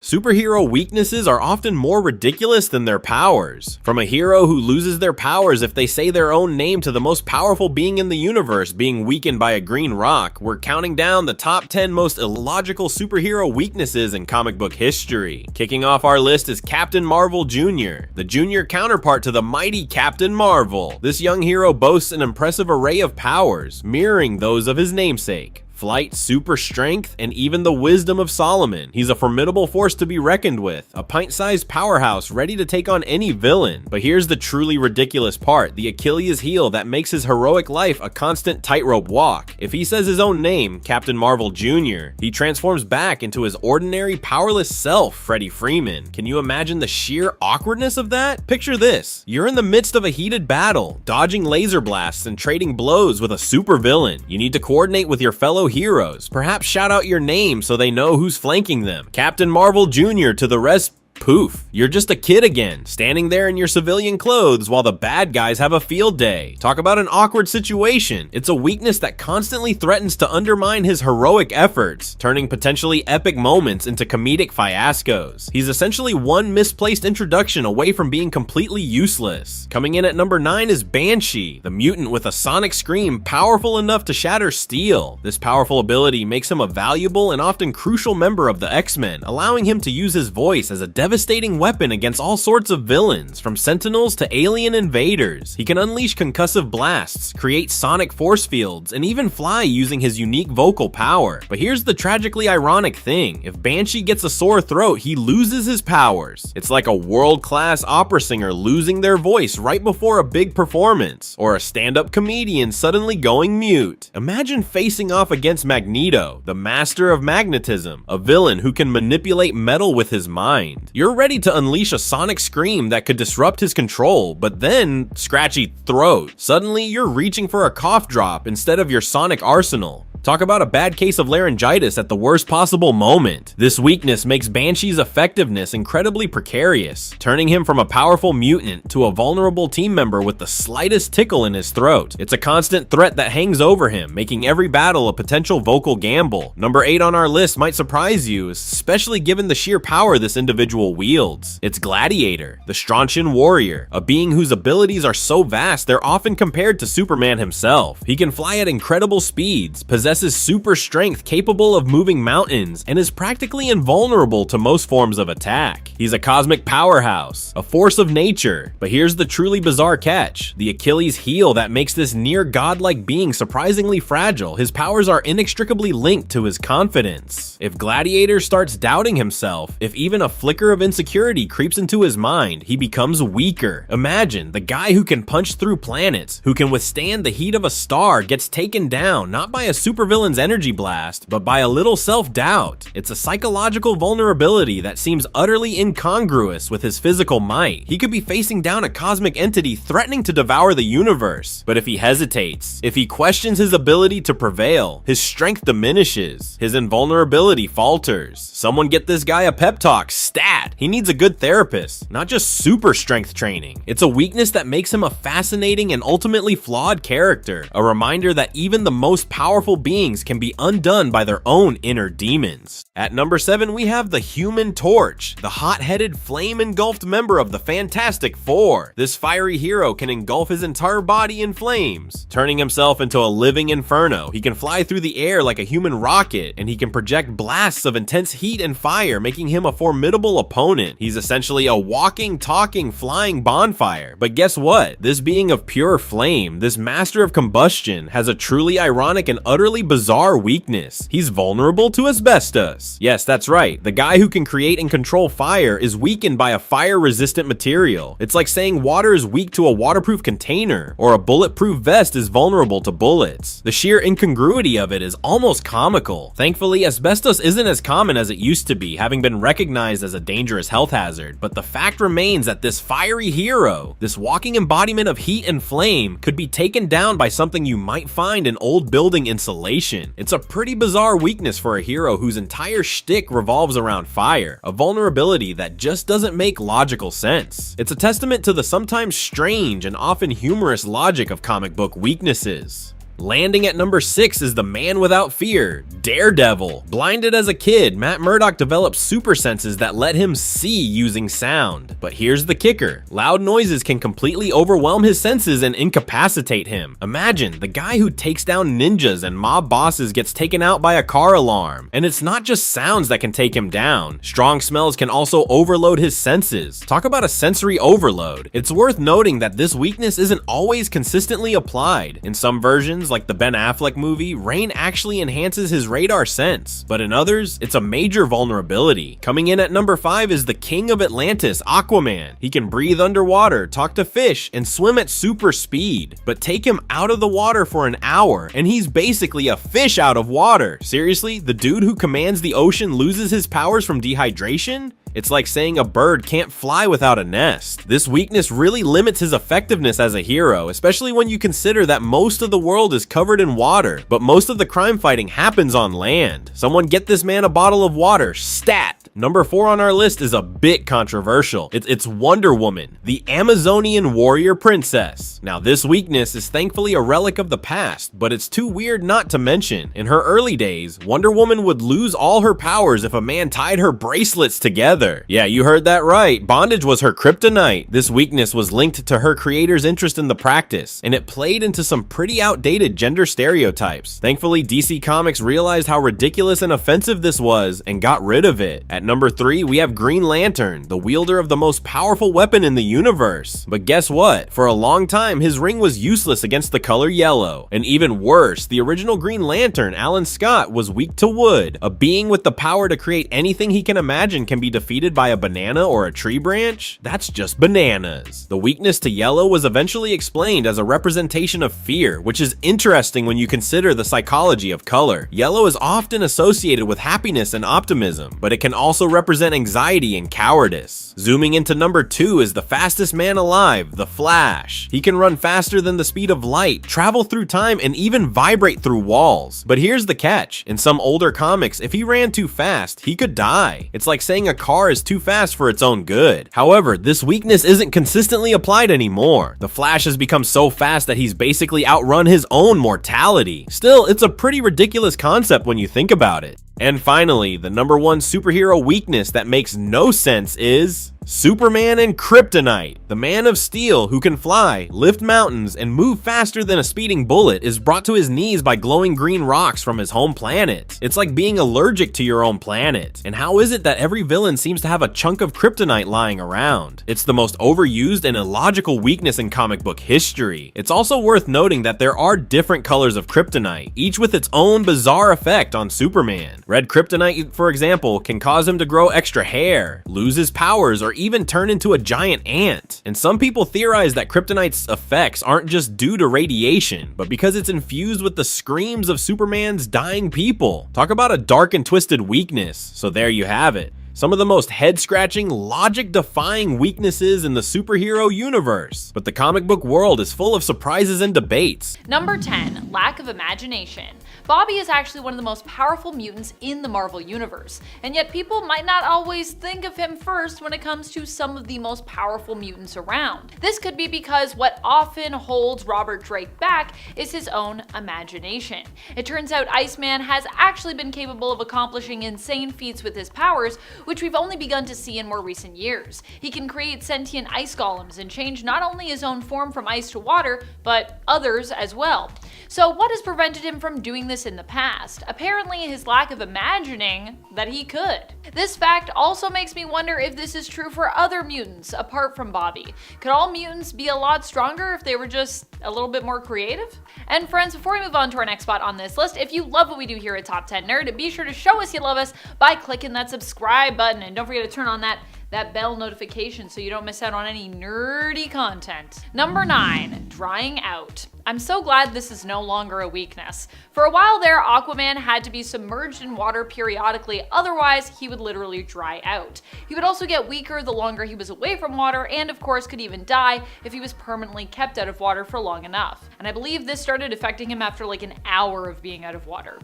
Superhero weaknesses are often more ridiculous than their powers. From a hero who loses their powers if they say their own name to the most powerful being in the universe being weakened by a green rock, we're counting down the top 10 most illogical superhero weaknesses in comic book history. Kicking off our list is Captain Marvel Jr., the junior counterpart to the mighty Captain Marvel. This young hero boasts an impressive array of powers, mirroring those of his namesake. Flight, super strength, and even the wisdom of Solomon. He's a formidable force to be reckoned with, a pint-sized powerhouse ready to take on any villain. But here's the truly ridiculous part, the Achilles heel that makes his heroic life a constant tightrope walk. If he says his own name, Captain Marvel Jr., he transforms back into his ordinary, powerless self, Freddie Freeman. Can you imagine the sheer awkwardness of that? Picture this, you're in the midst of a heated battle, dodging laser blasts and trading blows with a supervillain. You need to coordinate with your fellow heroes, perhaps shout out your name so they know who's flanking them. Captain Marvel Jr. to the rest, poof, you're just a kid again, standing there in your civilian clothes while the bad guys have a field day. Talk about an awkward situation. It's a weakness that constantly threatens to undermine his heroic efforts, turning potentially epic moments into comedic fiascos. He's essentially one misplaced introduction away from being completely useless. Coming in at number 9 is Banshee, the mutant with a sonic scream powerful enough to shatter steel. This powerful ability makes him a valuable and often crucial member of the X-Men, allowing him to use his voice as a devastating weapon against all sorts of villains, from sentinels to alien invaders. He can unleash concussive blasts, create sonic force fields, and even fly using his unique vocal power. But here's the tragically ironic thing, if Banshee gets a sore throat, he loses his powers. It's like a world-class opera singer losing their voice right before a big performance, or a stand-up comedian suddenly going mute. Imagine facing off against Magneto, the master of magnetism, a villain who can manipulate metal with his mind. You're ready to unleash a sonic scream that could disrupt his control, but then, scratchy throat. Suddenly, you're reaching for a cough drop instead of your sonic arsenal. Talk about a bad case of laryngitis at the worst possible moment. This weakness makes Banshee's effectiveness incredibly precarious, turning him from a powerful mutant to a vulnerable team member with the slightest tickle in his throat. It's a constant threat that hangs over him, making every battle a potential vocal gamble. Number 8 on our list might surprise you, especially given the sheer power this individual wields. It's Gladiator, the Strontian warrior, a being whose abilities are so vast they're often compared to Superman himself. He can fly at incredible speeds, possesses super strength capable of moving mountains, and is practically invulnerable to most forms of attack. He's a cosmic powerhouse, a force of nature. But here's the truly bizarre catch, the Achilles heel that makes this near godlike being surprisingly fragile. His powers are inextricably linked to his confidence. If Gladiator starts doubting himself, if even a flicker of insecurity creeps into his mind, he becomes weaker. Imagine, the guy who can punch through planets, who can withstand the heat of a star, gets taken down not by a supervillain's energy blast, but by a little self-doubt. It's a psychological vulnerability that seems utterly incongruous with his physical might. He could be facing down a cosmic entity threatening to devour the universe, but if he hesitates, if he questions his ability to prevail, his strength diminishes, his invulnerability falters. Someone get this guy a pep talk, stat! He needs a good therapist, not just super strength training. It's a weakness that makes him a fascinating and ultimately flawed character, a reminder that even the most powerful beings can be undone by their own inner demons. At number 7, we have the Human Torch, the hot-headed, flame-engulfed member of the Fantastic Four. This fiery hero can engulf his entire body in flames, turning himself into a living inferno. He can fly through the air like a human rocket, and he can project blasts of intense heat and fire, making him a formidable opponent. He's essentially a walking, talking, flying bonfire. But guess what? This being of pure flame, this master of combustion, has a truly ironic and utterly bizarre weakness. He's vulnerable to asbestos. Yes, that's right. The guy who can create and control fire is weakened by a fire-resistant material. It's like saying water is weak to a waterproof container, or a bulletproof vest is vulnerable to bullets. The sheer incongruity of it is almost comical. Thankfully, asbestos isn't as common as it used to be, having been recognized as a dangerous health hazard, but the fact remains that this fiery hero, this walking embodiment of heat and flame, could be taken down by something you might find in old building insulation. It's a pretty bizarre weakness for a hero whose entire shtick revolves around fire, a vulnerability that just doesn't make logical sense. It's a testament to the sometimes strange and often humorous logic of comic book weaknesses. Landing at number 6 is the man without fear, Daredevil. Blinded as a kid, Matt Murdock developed super senses that let him see using sound. But here's the kicker. Loud noises can completely overwhelm his senses and incapacitate him. Imagine, the guy who takes down ninjas and mob bosses gets taken out by a car alarm. And it's not just sounds that can take him down. Strong smells can also overload his senses. Talk about a sensory overload. It's worth noting that this weakness isn't always consistently applied. In some versions, like the Ben Affleck movie, rain actually enhances his radar sense. But in others, it's a major vulnerability. Coming in at number 5 is the king of Atlantis, Aquaman. He can breathe underwater, talk to fish, and swim at super speed. But take him out of the water for an hour, and he's basically a fish out of water. Seriously, the dude who commands the ocean loses his powers from dehydration? It's like saying a bird can't fly without a nest. This weakness really limits his effectiveness as a hero, especially when you consider that most of the world is covered in water, but most of the crime fighting happens on land. Someone get this man a bottle of water, stat! Number 4 on our list is a bit controversial. It's Wonder Woman, the Amazonian warrior princess. Now this weakness is thankfully a relic of the past, but it's too weird not to mention. In her early days, Wonder Woman would lose all her powers if a man tied her bracelets together. Yeah, you heard that right. Bondage was her kryptonite. This weakness was linked to her creator's interest in the practice, and it played into some pretty outdated gender stereotypes. Thankfully, DC Comics realized how ridiculous and offensive this was and got rid of it. At number 3, we have Green Lantern, the wielder of the most powerful weapon in the universe. But guess what? For a long time, his ring was useless against the color yellow. And even worse, the original Green Lantern, Alan Scott, was weak to wood. A being with the power to create anything he can imagine can be defeated by a banana or a tree branch? That's just bananas. The weakness to yellow was eventually explained as a representation of fear, which is interesting when you consider the psychology of color. Yellow is often associated with happiness and optimism, but it can also represent anxiety and cowardice. Zooming into number 2 is the fastest man alive, the Flash. He can run faster than the speed of light, travel through time, and even vibrate through walls. But here's the catch. In some older comics, if he ran too fast, he could die. It's like saying a car is too fast for its own good. However, this weakness isn't consistently applied anymore. The Flash has become so fast that he's basically outrun his own mortality. Still, it's a pretty ridiculous concept when you think about it. And finally, the number 1 superhero weakness that makes no sense is Superman and Kryptonite. The Man of Steel, who can fly, lift mountains, and move faster than a speeding bullet, is brought to his knees by glowing green rocks from his home planet. It's like being allergic to your own planet. And how is it that every villain seems to have a chunk of kryptonite lying around? It's the most overused and illogical weakness in comic book history. It's also worth noting that there are different colors of kryptonite, each with its own bizarre effect on Superman. Red Kryptonite, for example, can cause him to grow extra hair, lose his powers, or even turn into a giant ant. And some people theorize that Kryptonite's effects aren't just due to radiation, but because it's infused with the screams of Superman's dying people. Talk about a dark and twisted weakness. So there you have it. Some of the most head-scratching, logic-defying weaknesses in the superhero universe. But the comic book world is full of surprises and debates. Number 10, lack of imagination. Bobby is actually one of the most powerful mutants in the Marvel Universe, and yet people might not always think of him first when it comes to some of the most powerful mutants around. This could be because what often holds Robert Drake back is his own imagination. It turns out Iceman has actually been capable of accomplishing insane feats with his powers, which we've only begun to see in more recent years. He can create sentient ice golems and change not only his own form from ice to water, but others as well. So what has prevented him from doing this in the past? Apparently his lack of imagining that he could. This fact also makes me wonder if this is true for other mutants apart from Bobby. Could all mutants be a lot stronger if they were just a little bit more creative? And friends, before we move on to our next spot on this list, if you love what we do here at Top 10 Nerd, be sure to show us you love us by clicking that subscribe button, and don't forget to turn on that bell notification so you don't miss out on any nerdy content. Number 9, drying out. I'm so glad this is no longer a weakness. For a while there, Aquaman had to be submerged in water periodically, otherwise he would literally dry out. He would also get weaker the longer he was away from water, and of course could even die if he was permanently kept out of water for long enough. And I believe this started affecting him after like an hour of being out of water.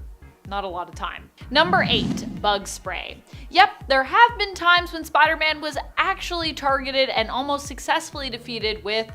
Not a lot of time. Number 8, bug spray. Yep, there have been times when Spider-Man was actually targeted and almost successfully defeated with,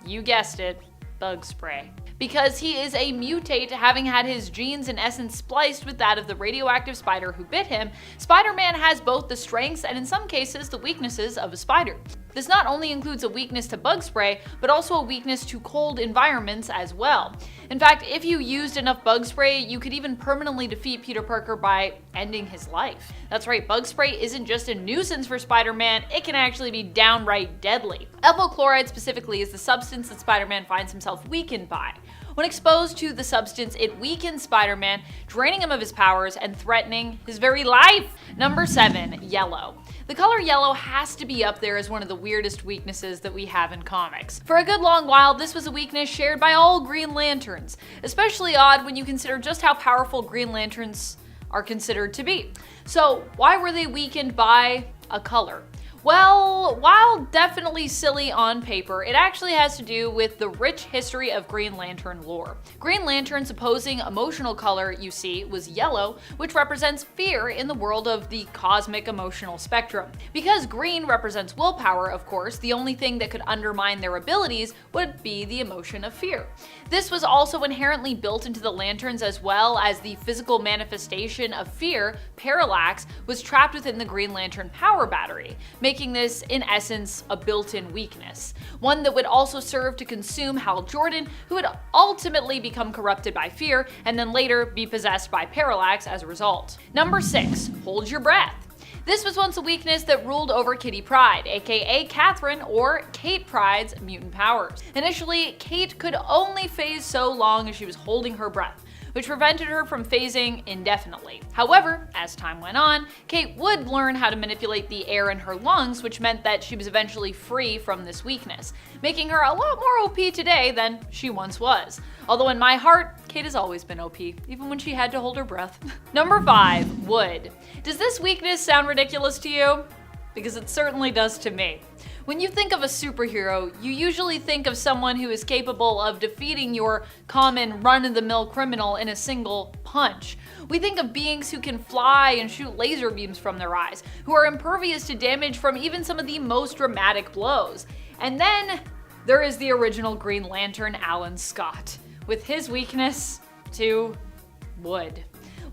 you guessed it, bug spray. Because he is a mutate, having had his genes in essence spliced with that of the radioactive spider who bit him, Spider-Man has both the strengths and in some cases the weaknesses of a spider. This not only includes a weakness to bug spray, but also a weakness to cold environments as well. In fact, if you used enough bug spray, you could even permanently defeat Peter Parker by ending his life. That's right, bug spray isn't just a nuisance for Spider-Man, it can actually be downright deadly. Ethyl chloride specifically is the substance that Spider-Man finds himself weakened by. When exposed to the substance, it weakens Spider-Man, draining him of his powers and threatening his very life. Number 7, yellow. The color yellow has to be up there as one of the weirdest weaknesses that we have in comics. For a good long while, this was a weakness shared by all Green Lanterns, especially odd when you consider just how powerful Green Lanterns are considered to be. So why were they weakened by a color? Well, while definitely silly on paper, it actually has to do with the rich history of Green Lantern lore. Green Lantern's opposing emotional color, you see, was yellow, which represents fear in the world of the cosmic emotional spectrum. Because green represents willpower, of course, the only thing that could undermine their abilities would be the emotion of fear. This was also inherently built into the Lanterns, as well as the physical manifestation of fear. Parallax was trapped within the Green Lantern power battery, making this, in essence, a built-in weakness. One that would also serve to consume Hal Jordan, who would ultimately become corrupted by fear and then later be possessed by Parallax as a result. Number 6, hold your breath. This was once a weakness that ruled over Kitty Pryde, aka Catherine or Kate Pryde's mutant powers. Initially, Kate could only phase so long as she was holding her breath, which prevented her from phasing indefinitely. However, as time went on, Kate would learn how to manipulate the air in her lungs, which meant that she was eventually free from this weakness, making her a lot more OP today than she once was. Although in my heart, Kate has always been OP, even when she had to hold her breath. Number 5, wood. Does this weakness sound ridiculous to you? Because it certainly does to me. When you think of a superhero, you usually think of someone who is capable of defeating your common run-of-the-mill criminal in a single punch. We think of beings who can fly and shoot laser beams from their eyes, who are impervious to damage from even some of the most dramatic blows. And then there is the original Green Lantern, Alan Scott, with his weakness to wood.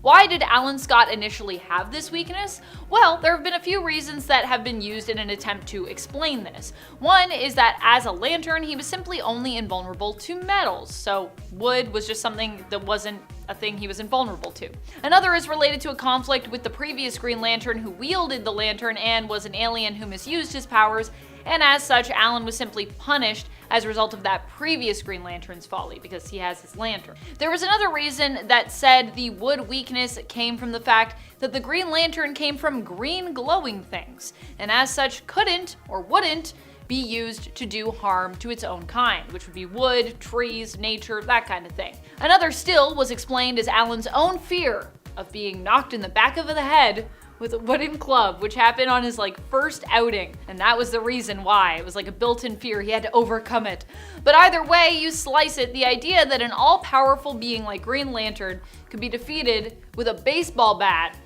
Why did Alan Scott initially have this weakness? Well, there have been a few reasons that have been used in an attempt to explain this. One is that as a lantern, he was simply only invulnerable to metals, so wood was just something that wasn't a thing he was invulnerable to. Another is related to a conflict with the previous Green Lantern who wielded the lantern and was an alien who misused his powers, and as such, Alan was simply punished as a result of that previous Green Lantern's folly, because he has his lantern. There was another reason that said the wood weakness came from the fact that the Green Lantern came from green glowing things, and as such couldn't or wouldn't be used to do harm to its own kind, which would be wood, trees, nature, that kind of thing. Another still was explained as Alan's own fear of being knocked in the back of the head with a wooden club, which happened on his first outing, and that was the reason why. It was like a built-in fear, he had to overcome it. But either way you slice it, the idea that an all-powerful being like Green Lantern could be defeated with a baseball bat,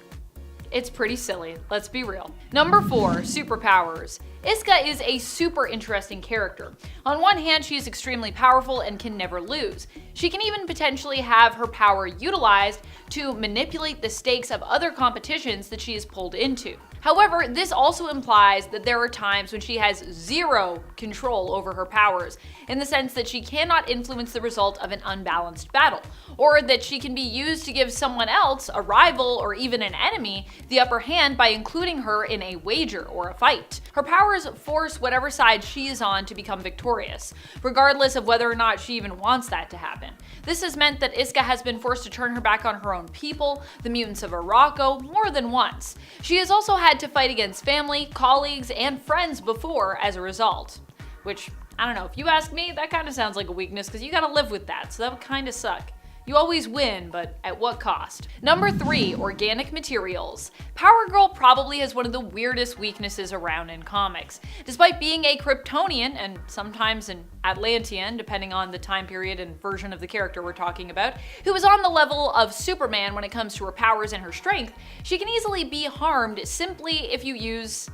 it's pretty silly, let's be real. Number 4, superpowers. Isca is a super interesting character. On one hand, she is extremely powerful and can never lose. She can even potentially have her power utilized to manipulate the stakes of other competitions that she is pulled into. However, this also implies that there are times when she has zero control over her powers, in the sense that she cannot influence the result of an unbalanced battle, or that she can be used to give someone else, a rival or even an enemy, the upper hand by including her in a wager or a fight. Her powers force whatever side she is on to become victorious, regardless of whether or not she even wants that to happen. This has meant that Isca has been forced to turn her back on her own people, the mutants of Arakko, more than once. She has also had to fight against family, colleagues, and friends before as a result. Which, I don't know, if you ask me, that kind of sounds like a weakness because you gotta live with that, so that would kind of suck. You always win, but at what cost? Number 3, organic materials. Power Girl probably has one of the weirdest weaknesses around in comics. Despite being a Kryptonian, and sometimes an Atlantean, depending on the time period and version of the character we're talking about, who is on the level of Superman when it comes to her powers and her strength, she can easily be harmed simply if you use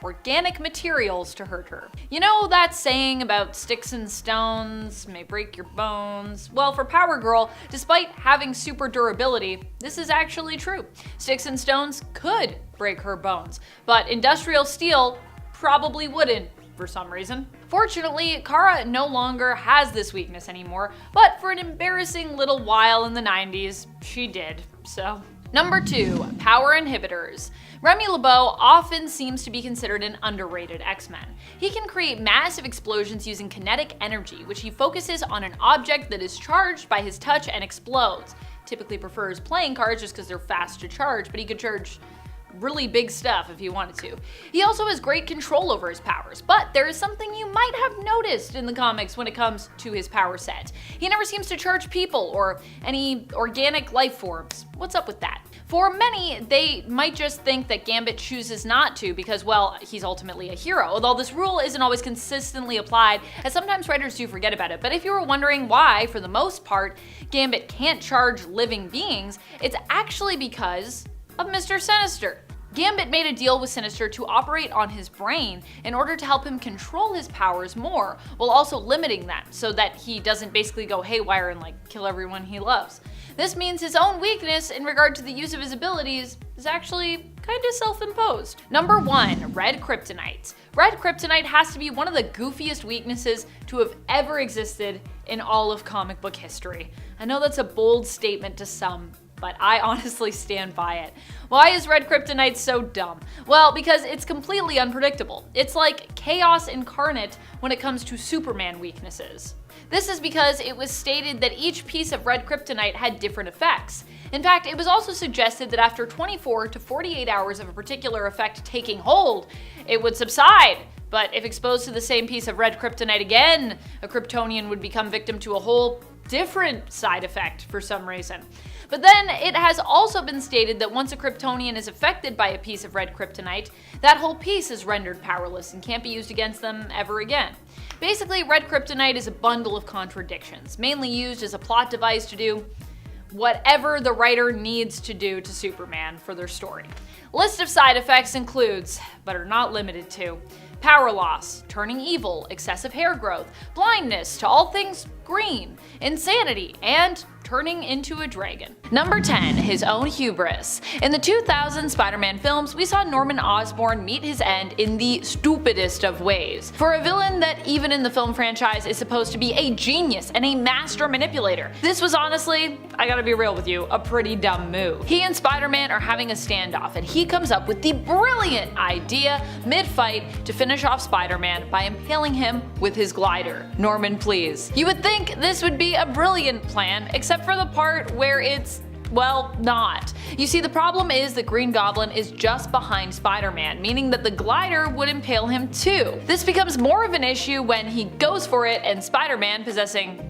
organic materials to hurt her. You know that saying about sticks and stones may break your bones? Well, for Power Girl, despite having super durability, this is actually true. Sticks and stones could break her bones, but industrial steel probably wouldn't for some reason. Fortunately, Kara no longer has this weakness anymore, but for an embarrassing little while in the 90s, she did, so. Number 2, power inhibitors. Remy LeBeau often seems to be considered an underrated X-Men. He can create massive explosions using kinetic energy, which he focuses on an object that is charged by his touch and explodes. Typically prefers playing cards just because they're fast to charge, but he could charge really big stuff if he wanted to. He also has great control over his powers, but there is something you might have noticed in the comics when it comes to his power set. He never seems to charge people or any organic life forms. What's up with that? For many, they might just think that Gambit chooses not to because, well, he's ultimately a hero, although this rule isn't always consistently applied, as sometimes writers do forget about it. But if you were wondering why, for the most part, Gambit can't charge living beings, it's actually because of Mr. Sinister. Gambit made a deal with Sinister to operate on his brain in order to help him control his powers more, while also limiting them so that he doesn't basically go haywire and kill everyone he loves. This means his own weakness in regard to the use of his abilities is actually kinda self-imposed. Number 1, Red Kryptonite. Red Kryptonite has to be one of the goofiest weaknesses to have ever existed in all of comic book history. I know that's a bold statement to some, but I honestly stand by it. Why is Red Kryptonite so dumb? Well, because it's completely unpredictable. It's like chaos incarnate when it comes to Superman weaknesses. This is because it was stated that each piece of Red Kryptonite had different effects. In fact, it was also suggested that after 24 to 48 hours of a particular effect taking hold, it would subside. But if exposed to the same piece of Red Kryptonite again, a Kryptonian would become victim to a whole different side effect for some reason. But then it has also been stated that once a Kryptonian is affected by a piece of Red Kryptonite, that whole piece is rendered powerless and can't be used against them ever again. Basically, Red Kryptonite is a bundle of contradictions, mainly used as a plot device to do whatever the writer needs to do to Superman for their story. List of side effects includes, but are not limited to, power loss, turning evil, excessive hair growth, blindness to all things green, insanity, and turning into a dragon. Number 10, his own hubris. In the 2000 Spider-Man films, we saw Norman Osborn meet his end in the stupidest of ways. For a villain that even in the film franchise is supposed to be a genius and a master manipulator, this was honestly, I gotta be real with you, a pretty dumb move. He and Spider-Man are having a standoff and he comes up with the brilliant idea mid-fight to finish off Spider-Man by impaling him with his glider. Norman, please. You would think this would be a brilliant plan, except for the part where it's, well, not. You see, the problem is that Green Goblin is just behind Spider-Man, meaning that the glider would impale him too. This becomes more of an issue when he goes for it and Spider-Man, possessing,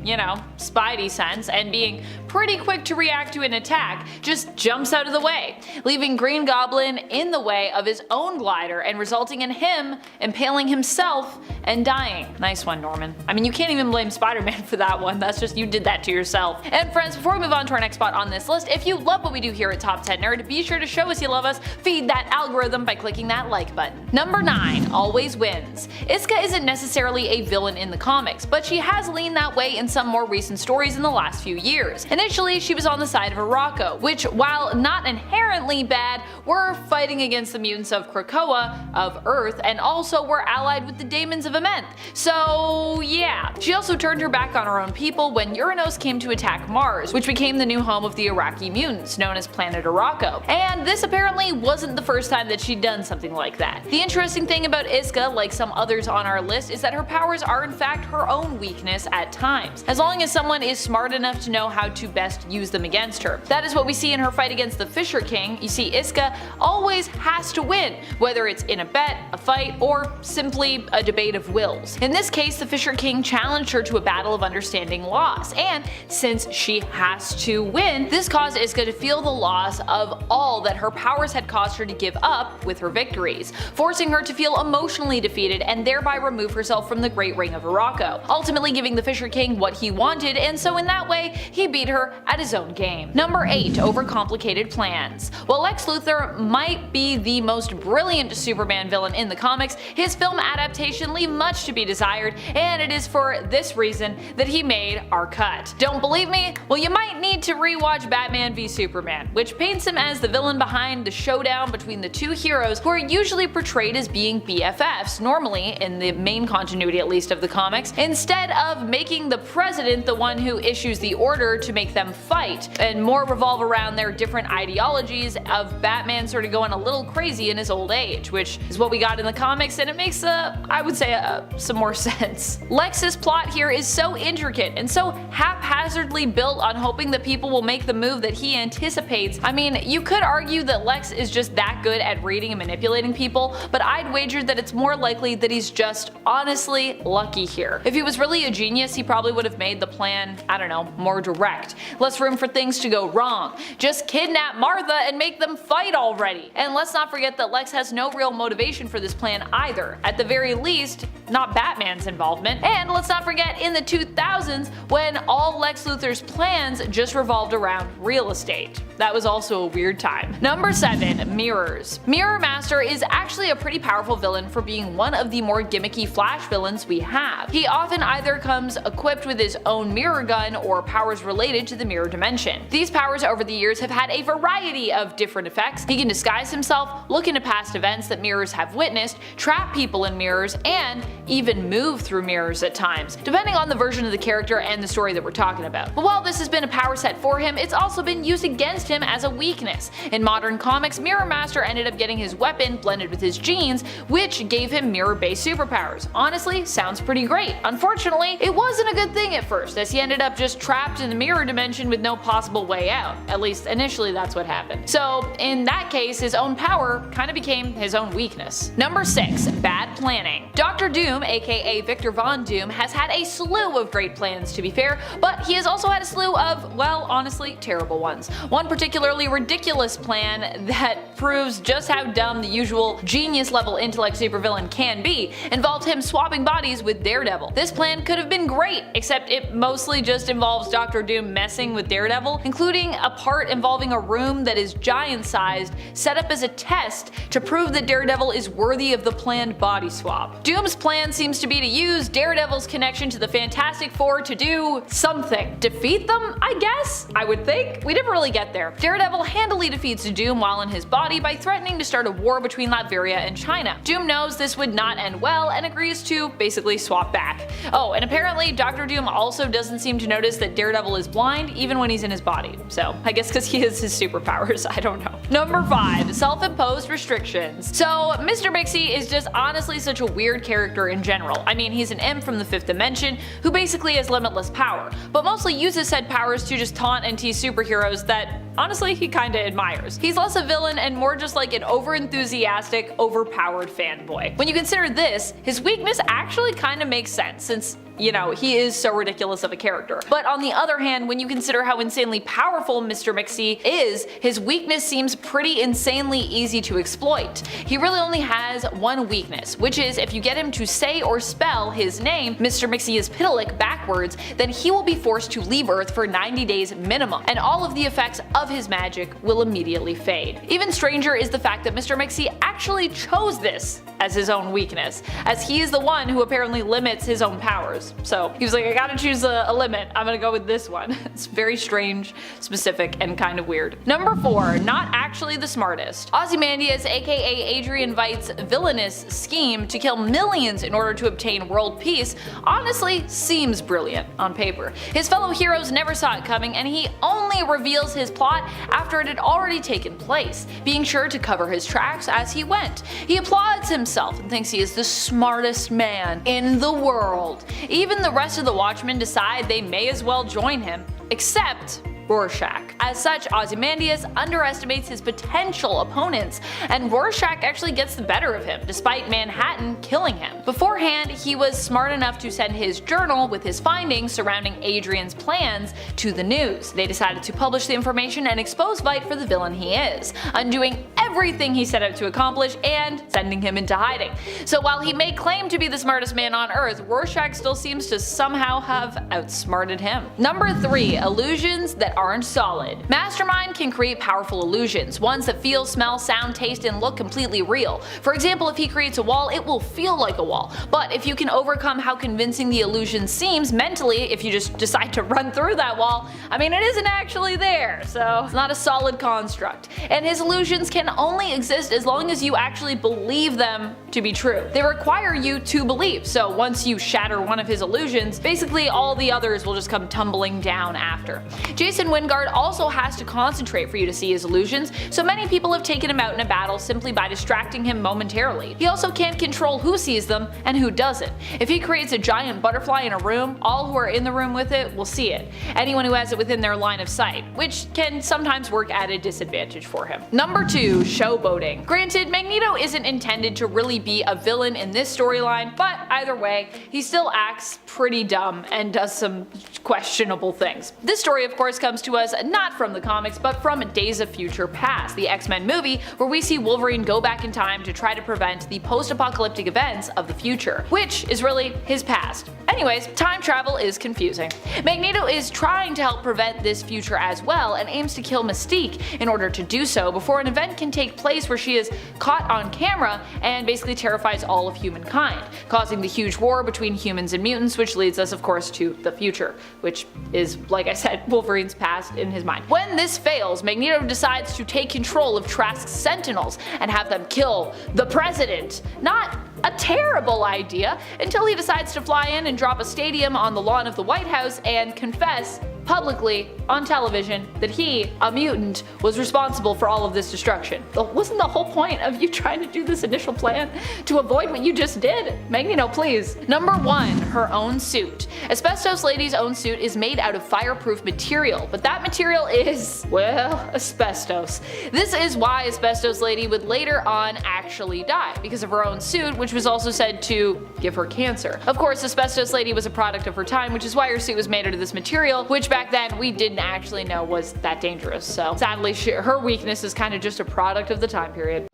Spidey sense and being pretty quick to react to an attack, just jumps out of the way, leaving Green Goblin in the way of his own glider and resulting in him impaling himself and dying. Nice one, Norman. I mean, you can't even blame Spider-Man for that one, that's just you did that to yourself. And friends, before we move on to our next spot on this list, if you love what we do here at Top 10 Nerd, be sure to show us you love us, feed that algorithm by clicking that like button. Number 9, always wins. Isca isn't necessarily a villain in the comics, but she has leaned that way in some more recent stories in the last few years. Initially, she was on the side of Arakko, which, while not inherently bad, were fighting against the mutants of Krakoa, of Earth, and also were allied with the Daemons of Amenth. So yeah. She also turned her back on her own people when Uranos came to attack Mars, which became the new home of the Iraqi mutants, known as Planet Arakko. And this apparently wasn't the first time that she'd done something like that. The interesting thing about Isca, like some others on our list, is that her powers are in fact her own weakness at times, as long as someone is smart enough to know how to best use them against her. That is what we see in her fight against the Fisher King. You see, Isca always has to win, whether it's in a bet, a fight, or simply a debate of wills. In this case, the Fisher King challenged her to a battle of understanding loss, and since she has to win, this caused Isca to feel the loss of all that her powers had caused her to give up with her victories, forcing her to feel emotionally defeated and thereby remove herself from the Great Ring of Arakko, ultimately giving the Fisher King what he wanted, and so in that way, he beat her better at his own game. Number 8. Overcomplicated plans. While Lex Luthor might be the most brilliant Superman villain in the comics, his film adaptation leave much to be desired, and it is for this reason that he made our cut. Don't believe me? Well, you might need to rewatch Batman v Superman, which paints him as the villain behind the showdown between the two heroes who are usually portrayed as being BFFs, normally, in the main continuity at least of the comics, instead of making the president the one who issues the order to make them fight, and more revolve around their different ideologies of Batman sort of going a little crazy in his old age, which is what we got in the comics, and it makes, I would say, some more sense. Lex's plot here is so intricate and so haphazardly built on hoping that people will make the move that he anticipates. I mean, you could argue that Lex is just that good at reading and manipulating people, but I'd wager that it's more likely that he's just honestly lucky here. If he was really a genius, he probably would have made the plan, I don't know, more direct. Less room for things to go wrong. Just kidnap Martha and make them fight already. And let's not forget that Lex has no real motivation for this plan either. At the very least, not Batman's involvement. And let's not forget in the 2000s when all Lex Luthor's plans just revolved around real estate. That was also a weird time. Number 7. Mirrors. Mirror Master is actually a pretty powerful villain for being one of the more gimmicky Flash villains we have. He often either comes equipped with his own mirror gun or powers related to the mirror dimension. These powers over the years have had a variety of different effects. He can disguise himself, look into past events that mirrors have witnessed, trap people in mirrors, and even move through mirrors at times, depending on the version of the character and the story that we're talking about. But while this has been a power set for him, it's also been used against him as a weakness. In modern comics, Mirror Master ended up getting his weapon blended with his genes, which gave him mirror-based superpowers. Honestly, sounds pretty great. Unfortunately, it wasn't a good thing at first, as he ended up just trapped in the mirror dimension with no possible way out. At least initially that's what happened. So in that case, his own power kind of became his own weakness. Number 6. Bad planning. Dr. Doom, aka Victor Von Doom, has had a slew of great plans, to be fair, but he has also had a slew of, well, honestly, terrible ones. One particularly ridiculous plan that proves just how dumb the usual genius level intellect supervillain can be involved him swapping bodies with Daredevil. This plan could have been great, except it mostly just involves Dr. Doom messing with Daredevil, including a part involving a room that is giant-sized, set up as a test to prove that Daredevil is worthy of the planned body swap. Doom's plan seems to be to use Daredevil's connection to the Fantastic Four to do something. Defeat them, I guess? I would think? We never really get there. Daredevil handily defeats Doom while in his body by threatening to start a war between Latveria and China. Doom knows this would not end well and agrees to basically swap back. Oh, and apparently Dr. Doom also doesn't seem to notice that Daredevil is blind even when he's in his body. So I guess because he has his superpowers, I don't know. Number 5. Self-imposed restrictions. So Mr. Mxyzptlk is just honestly such a weird character in general. I mean, he's an imp from the 5th dimension who basically has limitless power, but mostly uses said powers to just taunt and tease superheroes that honestly he kinda admires. He's less a villain and more just like an over-enthusiastic, overpowered fanboy. When you consider this, his weakness actually kinda makes sense since, you know, he is so ridiculous of a character. But on the other hand, when you consider how insanely powerful Mr. Mxyzptlk is, his weakness seems pretty insanely easy to exploit. He really only has one weakness, which is if you get him to say or spell his name, Mr. Mxyzptlk, backwards, then he will be forced to leave Earth for 90 days minimum, and all of the effects of his magic will immediately fade. Even stranger is the fact that Mr. Mxyzptlk actually chose this as his own weakness, as he is the one who apparently limits his own powers. So he was like, I gotta choose a limit, I'm gonna go with this one. It's very strange, specific, and kind of weird. Number 4. Not actually the smartest. Ozymandias, aka Adrian Veidt's villainous scheme to kill millions in order to obtain world peace honestly seems brilliant on paper. His fellow heroes never saw it coming, and he only reveals his plot after it had already taken place, being sure to cover his tracks as he went. He applauds himself and thinks he is the smartest man in the world. Even the rest of the Watchmen decide they may as well join him, except Rorschach. As such, Ozymandias underestimates his potential opponents, and Rorschach actually gets the better of him, despite Manhattan killing him. Beforehand, he was smart enough to send his journal with his findings surrounding Adrian's plans to the news. They decided to publish the information and expose Veidt for the villain he is, undoing everything everything he set out to accomplish and sending him into hiding. So while he may claim to be the smartest man on Earth, Rorschach still seems to somehow have outsmarted him. Number 3. Illusions that aren't solid. Mastermind can create powerful illusions, ones that feel, smell, sound, taste, and look completely real. For example, if he creates a wall, it will feel like a wall. But if you can overcome how convincing the illusion seems mentally, if you just decide to run through that wall, I mean, it isn't actually there, so it's not a solid construct. And his illusions can only exist as long as you actually believe them to be true. They require you to believe, so once you shatter one of his illusions, basically all the others will just come tumbling down after. Jason Wingard also has to concentrate for you to see his illusions, so many people have taken him out in a battle simply by distracting him momentarily. He also can't control who sees them and who doesn't. If he creates a giant butterfly in a room, all who are in the room with it will see it. Anyone who has it within their line of sight, which can sometimes work at a disadvantage for him. Number 2. Showboating. Granted, Magneto isn't intended to really be a villain in this storyline, but either way, he still acts pretty dumb and does some questionable things. This story of course comes to us not from the comics, but from Days of Future Past, the X-Men movie, where we see Wolverine go back in time to try to prevent the post-apocalyptic events of the future, which is really his past. Anyways, time travel is confusing. Magneto is trying to help prevent this future as well, and aims to kill Mystique in order to do so before an event can take place where she is caught on camera and basically terrifies all of humankind, causing the huge war between humans and mutants, which leads us of course to the future, which is, like I said, Wolverine's past in his mind. When this fails, Magneto decides to take control of Trask's Sentinels and have them kill the president. Not a terrible idea, until he decides to fly in and drop a stadium on the lawn of the White House and confess publicly on television that he, a mutant, was responsible for all of this destruction. Wasn't the whole point of you trying to do this initial plan to avoid what you just did? Magneto, please. Number 1. Her own suit. Asbestos Lady's own suit is made out of fireproof material, but that material is, well, asbestos. This is why Asbestos Lady would later on actually die, because of her own suit, which was also said to give her cancer. Of course, Asbestos Lady was a product of her time, which is why her suit was made out of this material, which back then we didn't actually know was that dangerous. So sadly, her weakness is kind of just a product of the time period.